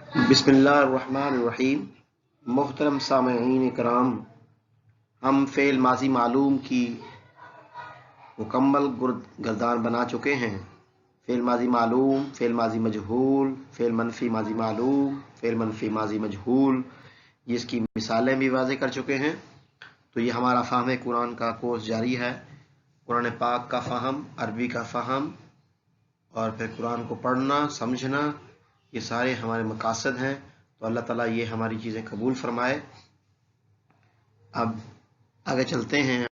بسم اللہ الرحمن الرحیم۔ محترم سامعین کرام، ہم فعل ماضی معلوم کی مکمل گردان بنا چکے ہیں۔ فعل ماضی معلوم، فعل ماضی مجہول، فعل منفی ماضی معلوم، فعل منفی ماضی مجہول، اس کی مثالیں بھی واضح کر چکے ہیں۔ تو یہ ہمارا فہم قرآن کا کورس جاری ہے۔ قرآن پاک کا فہم، عربی کا فہم اور پھر قرآن کو پڑھنا سمجھنا، یہ سارے ہمارے مقاصد ہیں۔ تو اللہ تعالیٰ یہ ہماری چیزیں قبول فرمائے۔ اب آگے چلتے ہیں۔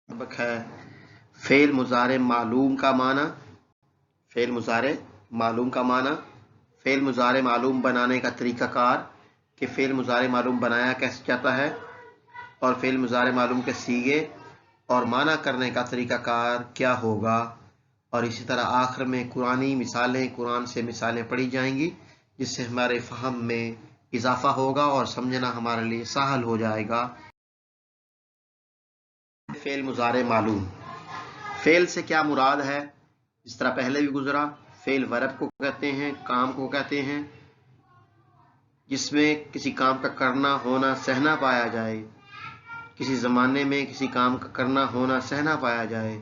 سبق ہے فعل مضارع معلوم کا معنی۔ فعل مضارع معلوم کا معنی، فعل مضارع معلوم بنانے کا طریقہ کار کہ فعل مضارع معلوم بنایا کیسے جاتا ہے، اور فعل مضارع معلوم کے صیغے اور معنی کرنے کا طریقہ کار کیا ہوگا، اور اسی طرح آخر میں قرآنی مثالیں، قرآن سے مثالیں پڑھی جائیں گی، جس سے ہمارے فہم میں اضافہ ہوگا اور سمجھنا ہمارے لیے سہل ہو جائے گا۔ فعل مضارع معلوم، فعل سے کیا مراد ہے؟ اس طرح پہلے بھی گزرا، فعل ورب کو کہتے ہیں، کام کو کہتے ہیں، جس میں کسی کام کا کرنا ہونا سہنا پایا جائے، کسی زمانے میں کسی کام کا کرنا ہونا سہنا پایا جائے،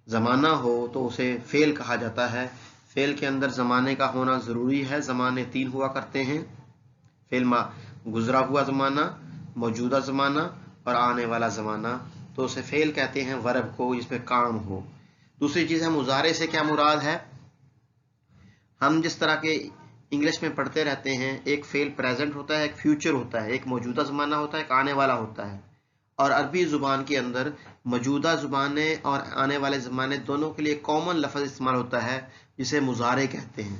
زمانہ ہو تو اسے فعل کہا جاتا ہے۔ فعل کے اندر زمانے کا ہونا ضروری ہے۔ زمانے تین ہوا کرتے ہیں، فعل گزرا ہوا زمانہ، موجودہ زمانہ اور آنے والا زمانہ، تو اسے فعل کہتے ہیں ورب کو جس میں کام ہو۔ دوسری چیز ہے مضارع سے کیا مراد ہے؟ ہم جس طرح کے انگلش میں پڑھتے رہتے ہیں، ایک فعل پریزنٹ ہوتا ہے، ایک فیوچر ہوتا ہے، ایک موجودہ زمانہ ہوتا ہے، ایک آنے والا ہوتا ہے، اور عربی زبان کے اندر موجودہ زمانے اور آنے والے زمانے دونوں کے لیے کامن لفظ استعمال ہوتا ہے جسے مضارع کہتے ہیں۔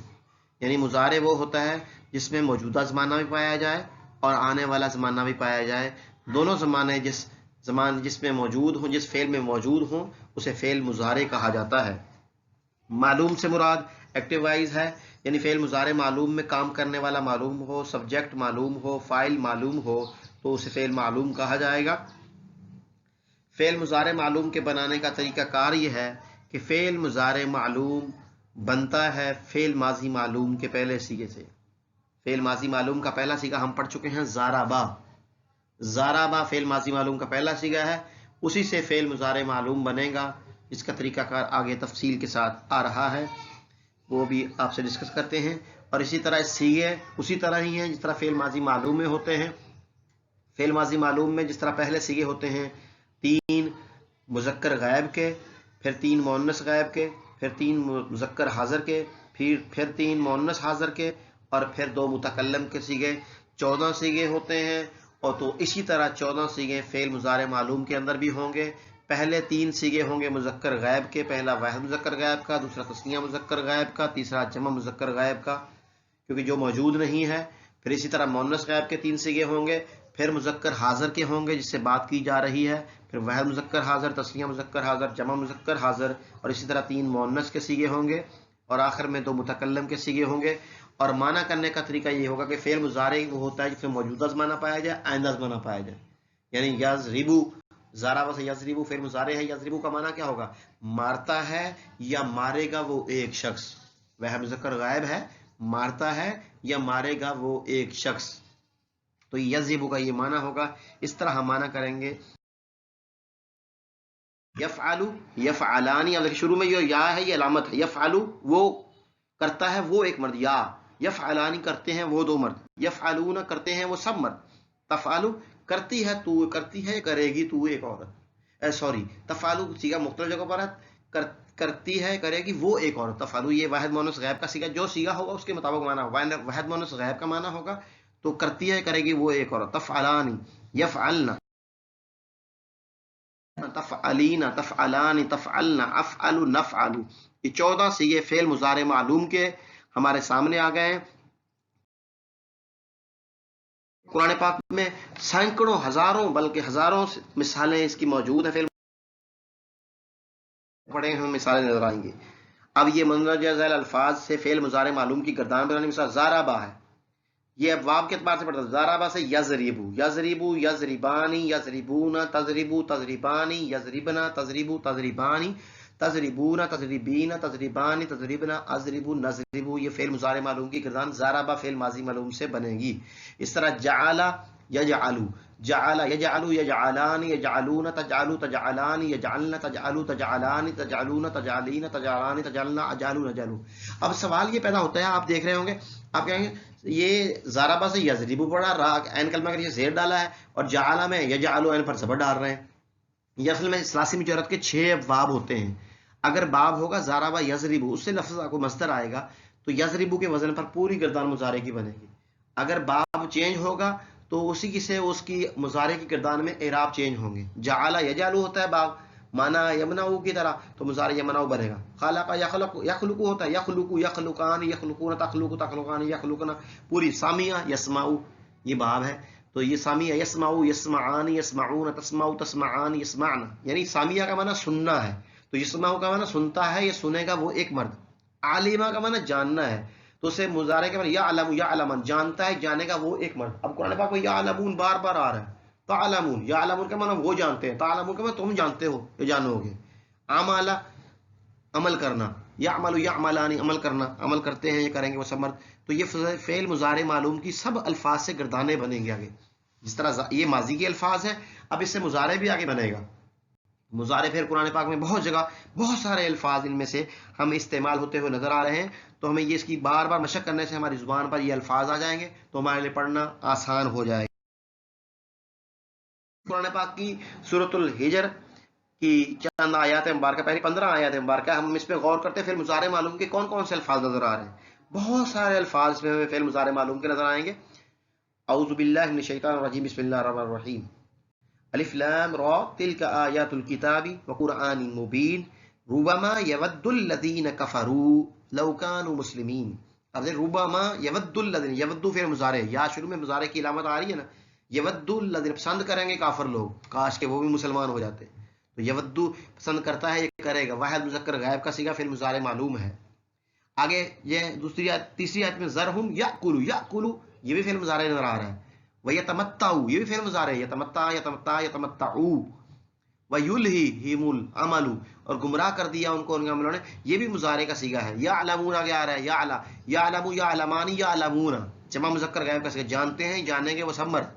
یعنی مضارع وہ ہوتا ہے جس میں موجودہ زمانہ بھی پایا جائے اور آنے والا زمانہ بھی پایا جائے، دونوں زمانے جس میں موجود ہوں، جس فعل میں موجود ہوں، اسے فعل مضارع کہا جاتا ہے۔ معلوم سے مراد ایکٹیو وائز ہے، یعنی فعل مضارع معلوم میں کام کرنے والا معلوم ہو، سبجیکٹ معلوم ہو، فاعل معلوم ہو تو اسے فعل معلوم کہا جائے گا۔ فعل مضارع معلوم کے بنانے کا طریقہ کار یہ ہے کہ فعل مضارع معلوم بنتا ہے فعل ماضی معلوم کے پہلے صیغے سے۔ فعل ماضی معلوم کا پہلا صیغہ ہم پڑھ چکے ہیں، ضربا۔ ضربا فعل ماضی معلوم کا پہلا صیغہ ہے، اسی سے فعل مضارع معلوم بنے گا، جس کا طریقہ کار آگے تفصیل کے ساتھ آ رہا ہے، وہ بھی آپ سے ڈسکس کرتے ہیں۔ اور اسی طرح صیغے اسی طرح ہی ہیں جس طرح فعل ماضی معلوم میں ہوتے ہیں۔ فعل ماضی معلوم میں جس طرح پہلے صیغے ہوتے ہیں، تین مذکر غائب کے، پھر تین مؤنث غائب کے، پھر تین مذکر حاضر کے، پھر تین مؤنث حاضر کے، اور پھر دو متکلم کے صیغے، 14 صیغے ہوتے ہیں۔ اور تو اسی طرح 14 صیغے فعل مضارع معلوم کے اندر بھی ہوں گے۔ پہلے تین صیغے ہوں گے مذکر غائب کے، پہلا واحد مذکر غائب کا، دوسرا تثنیہ مذکر غائب کا، تیسرا جمع مذکر غائب کا، کیونکہ جو موجود نہیں ہے۔ پھر اسی طرح مؤنث غائب کے تین صیغے ہوں گے، پھر مذکر حاضر کے ہوں گے جس سے بات کی جا رہی ہے، پھر واحد مذکر حاضر، تثنیہ مذکر حاضر، جمع مذکر حاضر، اور اسی طرح تین مؤنث کے صیغے ہوں گے، اور آخر میں دو متکلم کے صیغے ہوں گے۔ اور معنی کرنے کا طریقہ یہ ہوگا کہ فعل مضارع وہ ہوتا ہے جس میں موجودہ زمانہ پایا جائے، آئندہ زمانہ پایا جائے۔ یعنی یضربو، ضرب سے یضربو فعل مضارع ہے، یضربو کا معنی کیا ہوگا؟ مارتا ہے یا مارے گا وہ ایک شخص۔ وہ مذکر غائب ہے، مارتا ہے یا مارے گا وہ ایک شخص، تو یضربو کا یہ معنی ہوگا۔ اس طرح ہم معنی کریں گے یفعلو، یفعلانی، اب شروع میں یہ یا ہے، یہ علامت ہے۔ یفعلو وہ کرتا ہے وہ ایک مرد، یا یفعلانی کرتے ہیں وہ دو مرد، یفعلون کرتے ہیں وہ سب مرد، تفعلو کرتی ہے تو، کرتی ہے کرے گی تو ایک عورت، سوری تفعلو صیغہ مختلف جگہ پر ہے، کرتی ہے کرے گی وہ ایک عورت۔ تفعلو یہ واحد مؤنث غائب کا صیغہ، جو صیغہ ہوگا اس کے مطابق معنی ہوگا۔ واحد مؤنث غائب کا معنی ہوگا تو کرتی ہے کرے گی وہ ایک عورت، تفعلانی، یفعلنا، تفعلین، تفعلان، تفعلنا، افعل، نفعل، یہ 14 صیغے فعل مضارع معلوم کے ہمارے سامنے آ گئے ہیں۔ قرآن پاک میں سینکڑوں، ہزاروں، بلکہ ہزاروں مثالیں اس کی موجود ہیں۔ فعل پڑھے ہم مثالیں نظر آئیں گی۔ اب یہ مندرجہ ذیل الفاظ سے فعل مضارع معلوم کی گردان بنانے، مثال ضربا ہے، یہ ابواب کے اعتبار سے پڑھتا ہے۔ ضربا سے یضربو، یضربو، یضربانی، یضربون، تضربو، تضربانی، یضربنا، تضربو، تضربانی، تضربون، تضربین، تضربان، تضربنا، اضربو، نضربو، یہ فعل مضارع معلوم کی گردان ضربہ فعل ماضی معلوم سے بنے گی. اس طرح جعل یجعلو، جعل یجعلو، یجعلان، یجعلون، تجعلو، تجعلان، یجعلن، تجعلو، تجعلان، تجعلون، تجعلین، تجعلان، تجعلنا، اجعلو، نجعلو. اب سوال یہ پیدا ہوتا ہے، آپ دیکھ رہے ہوں گے، آپ کہیں گے یہ ضربہ سے یضربو پڑا، را عین کلمہ کے نیچے زیر ڈالا ہے، اور جعل میں یجعلو عین پر زبر ڈال رہے ہیں. یہ اصل میں ثلاثی مجرد کے 6 باب ہوتے ہیں. اگر باب ہوگا ضربہ یضربو، اس سے لفظ کو مصدر آئے گا تو یضربو کے وزن پر پوری گردان مضارع کی بنے گی. اگر باب چینج ہوگا تو اسی سے اس کی مضارع کی گردان میں اعراب چینج ہوں گے. جعل یجعلو ہوتا ہے باب، مانا یمنعو کی طرح، تو مضارع یمنعو بنے گا. خلق یخلق، یخلقو ہوتا ہے یخلق، یخلقان، یخلقون، تخلق، تخلقان، یخلقنا. پوری سامعہ یسمعو یہ باب ہے، تو یہ سامعہ یسمعو، یسمعان، یسمعون، تسمعو، تسمعان، یسمعن. یعنی سامعہ کا معنی سننا ہے، تو یسمعو کا معنی سنتا ہے، یہ سنے گا وہ ایک مرد. عالمہ کا معنی جاننا ہے، تو اسے مضارع کے معنی یعلم، یعلمن، جانتا ہے، جانے گا وہ ایک مرد. اب قرآن پاک میں یعلمون بار بار آ رہا ہے. تعلمون، یعلمون کا معنی وہ جانتے ہیں، تعلمون کا معنی تم جانتے ہو یا جانو گے. عمل عمل کرنا، یعمل یعملان عمل کرنا، عمل کرتے ہیں، یہ کریں گے وہ سب مرد. تو یہ فعل مضارع معلوم کی سب الفاظ سے گردانے بنیں گے آگے. جس طرح یہ ماضی کے الفاظ ہیں، اب اس سے مضارع بھی آگے بنے گا. مضارع پھر قرآن پاک میں بہت جگہ بہت سارے الفاظ ان میں سے ہم استعمال ہوتے ہوئے نظر آ رہے ہیں، تو ہمیں یہ اس کی بار بار مشق کرنے سے ہماری زبان پر یہ الفاظ آ جائیں گے تو ہمارے لیے پڑھنا آسان ہو جائے گا. قرآن پاک کی سورۃ الحجر کی چند آیات مبارکہ، پہلی 15 آیات مبارکہ، ہم اس پہ غور کرتے ہیں پھر مضارع معلوم کے کون کون سے الفاظ نظر آ رہے ہیں. بہت سارے الفاظ اس میں ہمیں فعل مضارع معلوم کے نظر آئیں گے. اعوذ باللہ من الشیطان الرجیم، بسم اللہ الرحمن الرحیم. الف لام را تلک آیات الکتاب وقرآن مبین ربما یود الذین کفروا لو کانوا مسلمین. اب ربما یود الذین، یود فعل مضارع، یا شروع میں مضارع کی علامت آ رہی ہے نا، یود الذین پسند کریں گے کافر لوگ، کاش کہ وہ بھی مسلمان ہو جاتے. تو یود پسند کرتا ہے، یہ کرے گا. واحد مذکر غائب کا صیغہ فعل مضارع معلوم ہے. آگے یہ دوسری آیت، تیسری آیت میں ذرہم یاکلوا، یاکلوا یہ بھی فعل مضارع نظر آ رہا ہے. وَيَتَمَتَّعُوا یہ بھی فعل مضارع ہے، یتمتع، یتمتع، یتمتعوا. وَيُلْهِهِمُ الْعَمَلُ اور گمراہ کر دیا ان کو ان کے عملوں نے، یہ بھی مضارع کا صیغہ ہے. یعلمون آگے آ رہا ہے، یعلا، یعلمو، یعلمان، یعلمون جمع مذکر غائب کا صیغہ، جانتے ہیں، جانیں گے وہ سب مرد.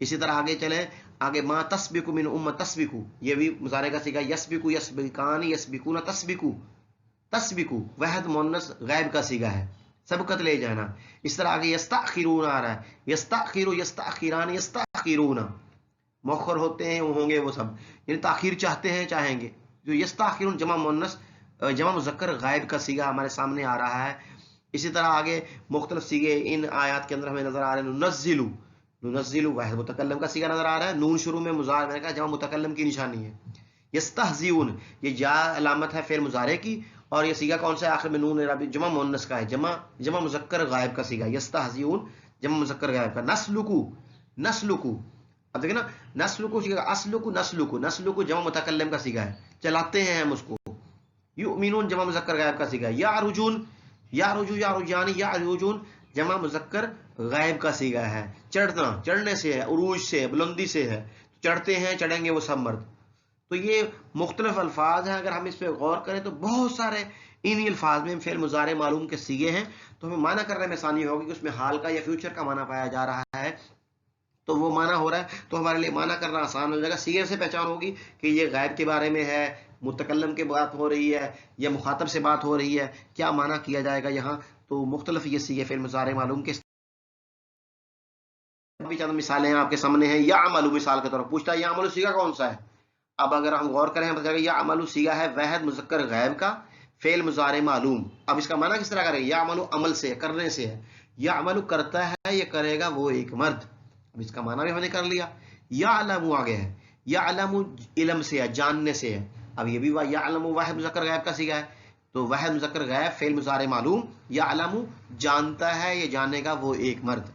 اسی طرح آگے چلیں، آگے ما تسبق من امہ تسبق یہ بھی مضارع کا صیغہ، یسبق، یسبقان، یسبقون، تسبق، تسبق واحد مؤنث غائب کا صیغہ ہے، سبقت لے جانا. اس طرح آگے یستاخرون آ رہا ہے، یستاخر، یستاخران، یستاخرون مؤخر ہوتے ہیں وہ ہوں گے وہ سب، یعنی تاخیر چاہتے ہیں، چاہیں گے. جو یستاخرون جمع مؤنث جمع مذکر غائب کا صیغہ ہمارے سامنے آ رہا ہے. اسی طرح آگے مختلف صیغے ان آیات کے اندر ہمیں نظر آ رہے ہیں. ننزل، ننزل واحد متکلم کا صیغہ نظر آ رہا ہے، نون شروع میں مضارع، میں نے کہا جمع متکلم کی نشانی ہے. یستہزئون یہ یا علامت ہے فعل مضارع کی، اور یہ صیغہ کون سا ہے؟ آخر میں نون اعرابی جمع مؤنث کا ہے، جمع مذکر غائب کا صیغہ. یستہزئون جمع مذکر غائب کا. نسلکو، نسلکو اب دیکھیں نا، نسلکو اسلکو، نسلکو، نسلکو جمع متکلم کا صیغہ ہے، چلاتے ہیں ہم اس کو. یؤمنون جمع مذکر غائب کا صیغہ. یعرجون، یعرجو، یعرجان، یعرجون جمع مذکر غائب کا صیغہ ہے. چڑھنا، چڑھنے سے ہے، عروج سے، بلندی سے ہے، چڑھتے ہیں، چڑھیں گے وہ سب مرد. تو یہ مختلف الفاظ ہیں، اگر ہم اس پہ غور کریں تو بہت سارے انہی الفاظ میں فعل مضارع معلوم کے صیغے ہیں. تو ہمیں معنی کرنے میں آسانی ہوگی کہ اس میں حال کا یا فیوچر کا معنی پایا جا رہا ہے، تو وہ معنی ہو رہا ہے تو ہمارے لیے معنی کرنا آسان ہو جائے گا. صیغے سے پہچان ہوگی کہ یہ غائب کے بارے میں ہے، متکلم کے بات ہو رہی ہے یا مخاطب سے بات ہو رہی ہے، کیا معنی کیا جائے گا یہاں. تو مختلف یہ صیغے فعل مضارع معلوم کے بھی چند مثالیں آپ کے سامنے ہیں. یعمل مثال کے طور پر پوچھتا ہے یعمل صیغہ کون سا ہے. اب اگر ہم غور کریں پتہ چلے گا یعمل صیغہ ہے واحد مذکر غائب کا فعل مضارع معلوم. اب اس کا معنی کس طرح کریں گے؟ یعمل عمل سے، کرنے سے ہے. یعمل کرتا ہے، یہ کرے گا وہ ایک مرد. اب اس کا معنی بھی ہم نے کر لیا. یعلم آگے ہے، یعلم علم سے ہے، جاننے سے ہے. اب یہ بھی یعلم واحد مذکر غائب کا صیغہ ہے، تو واحد مذکر غائب فعل مضارع معلوم. یعلم جانتا ہے، یہ جانے گا وہ ایک مرد.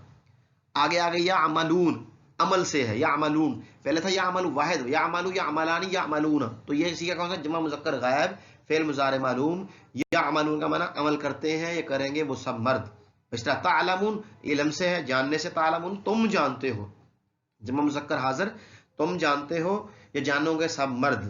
آگے آگے یعملون عمل سے ہے، یعملون پہلے تھا یعمل واحد، یعملو، یعملان، یعملون. تو یہ صیغہ کون سا؟ جمع مذکر غائب فعل مضارع معلوم. یعملون کا معنی عمل کرتے ہیں، یہ کریں گے وہ سب مرد. اس طرح تعلمون علم سے ہے، جاننے سے. تعلمون تم جانتے ہو، جمع مذکر حاضر، تم جانتے ہو، یہ جانو گے سب مرد.